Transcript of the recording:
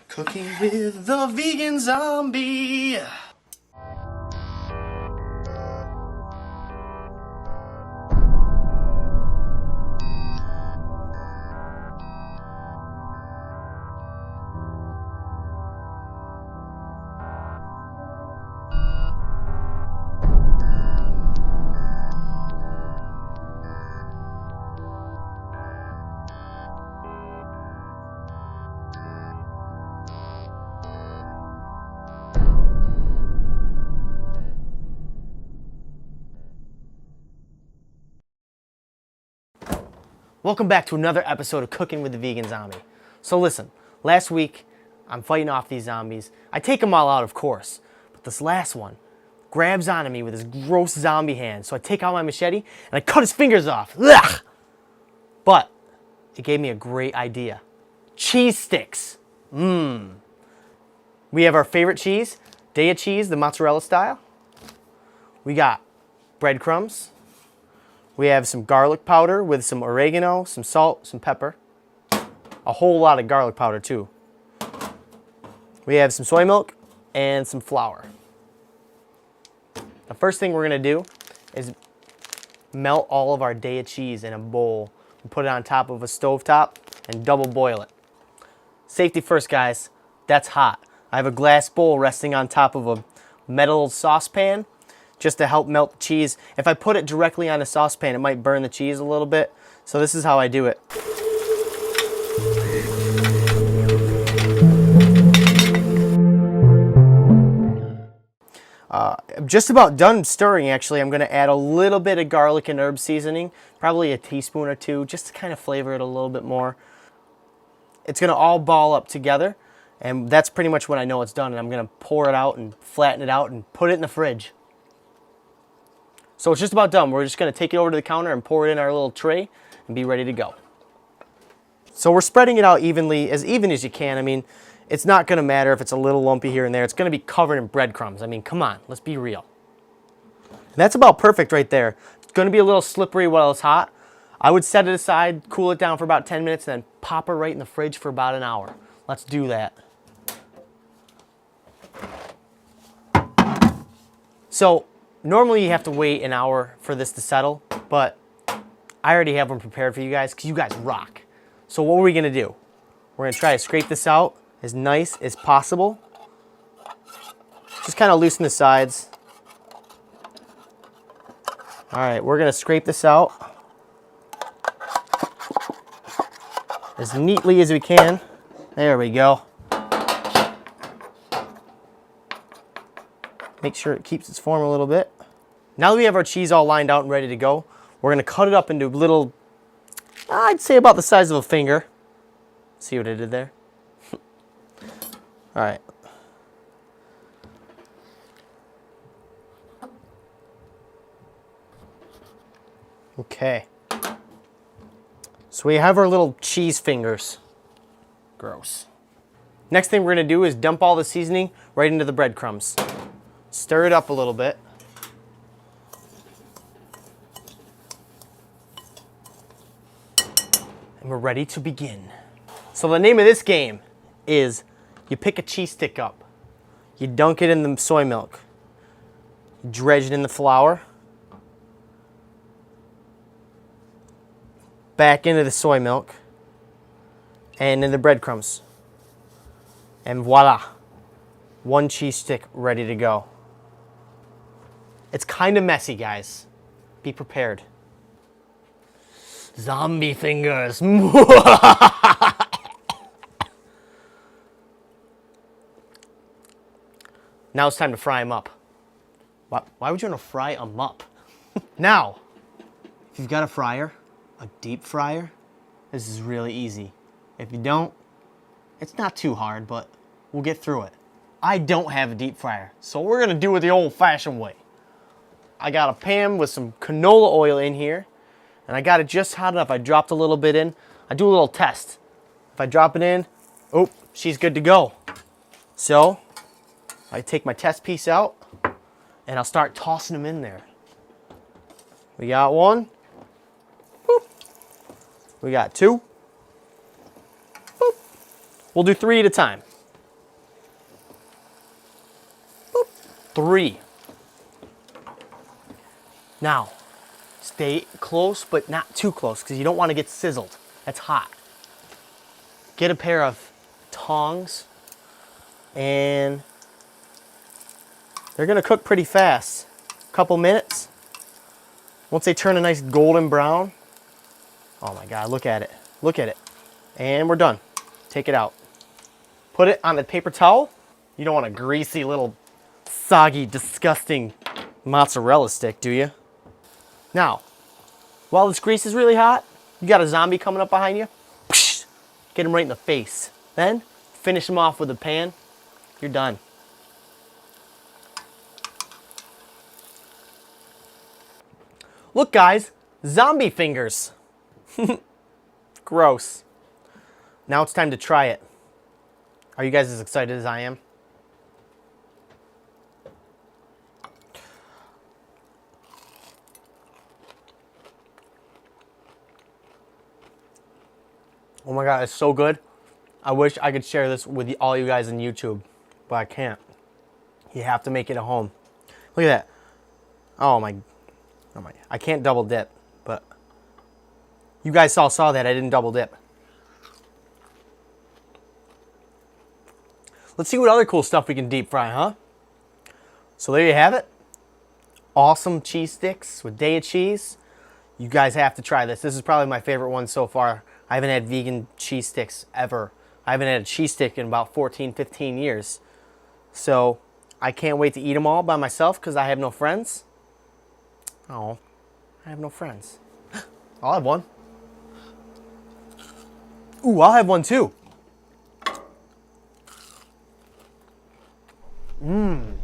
Cooking with the vegan zombie. Welcome back to another episode of Cooking with the Vegan Zombie. So listen, last week I'm fighting off these zombies. I take them all out, of course, but this last one grabs onto me with his gross zombie hand. So I take out my machete and I cut his fingers off. Ugh! But it gave me a great idea. Cheese sticks. We have our favorite cheese, Daiya Cheese, the mozzarella style. We got breadcrumbs. We have some garlic powder with some oregano, some salt, some pepper. A whole lot of garlic powder too. We have some soy milk and some flour. The first thing we're gonna do is melt all of our Daiya cheese in a bowl and put it on top of a stovetop and double boil it. Safety first, guys. That's hot. I have a glass bowl resting on top of a metal saucepan just to help melt the cheese. If I put it directly on a saucepan, it might burn the cheese a little bit. So this is how I do it. I'm just about done stirring, actually. I'm gonna add a little bit of garlic and herb seasoning, probably a teaspoon or two, just to kind of flavor it a little bit more. It's gonna all ball up together, and that's pretty much when I know it's done, and I'm gonna pour it out and flatten it out and put it in the fridge. So it's just about done. We're just gonna take it over to the counter and pour it in our little tray and be ready to go. So we're spreading it out evenly, as even as you can. I mean, it's not gonna matter if it's a little lumpy here and there. It's gonna be covered in breadcrumbs. I mean, come on, let's be real. And that's about perfect right there. It's gonna be a little slippery while it's hot. I would set it aside, cool it down for about 10 minutes, and then pop it right in the fridge for about an hour. Let's do that. So, normally you have to wait an hour for this to settle, but I already have them prepared for you guys because you guys rock. So what are we gonna do? We're gonna try to scrape this out as nice as possible. Just kind of loosen the sides. All right, we're gonna scrape this out as neatly as we can. There we go. Make sure it keeps its form a little bit. Now that we have our cheese all lined out and ready to go, we're gonna cut it up into little, I'd say about the size of a finger. See what I did there? All right. Okay. So we have our little cheese fingers. Gross. Next thing we're gonna do is dump all the seasoning right into the breadcrumbs. Stir it up a little bit. And we're ready to begin. So the name of this game is you pick a cheese stick up, you dunk it in the soy milk, you dredge it in the flour, back into the soy milk, and in the breadcrumbs. And voila, one cheese stick ready to go. It's kind of messy, guys. Be prepared. Zombie fingers. Now it's time to fry them up. Why would you want to fry them up? Now, if you've got a fryer, a deep fryer, this is really easy. If you don't, it's not too hard, but we'll get through it. I don't have a deep fryer, so we're gonna do it the old-fashioned way. I got a pan with some canola oil in here, and I got it just hot enough. I dropped a little bit in. I do a little test. If I drop it in, oh, she's good to go. So, I take my test piece out, and I'll start tossing them in there. We got one. Boop. We got two. Boop. We'll do 3 at a time. 3. Now, stay close, but not too close, because you don't want to get sizzled. That's hot. Get a pair of tongs, and they're gonna cook pretty fast. A couple minutes. Once they turn a nice golden brown, oh my God, look at it. Look at it. And we're done. Take it out. Put it on a paper towel. You don't want a greasy little soggy, disgusting mozzarella stick, do you? Now, while this grease is really hot, you got a zombie coming up behind you. Get him right in the face. Then, finish him off with a pan. You're done. Look, guys, zombie fingers. Gross. Now it's time to try it. Are you guys as excited as I am? Oh my God, it's so good. I wish I could share this with all you guys on YouTube, but I can't. You have to make it at home. Look at that. Oh my, I can't double dip, but you guys all saw that I didn't double dip. Let's see what other cool stuff we can deep fry, huh? So there you have it. Awesome cheese sticks with Daiya cheese. You guys have to try this. This is probably my favorite one so far. I haven't had vegan cheese sticks ever. I haven't had a cheese stick in about 14, 15 years. So I can't wait to eat them all by myself because I have no friends. Oh, I have no friends. I'll have one. Ooh, I'll have one too. Mmm.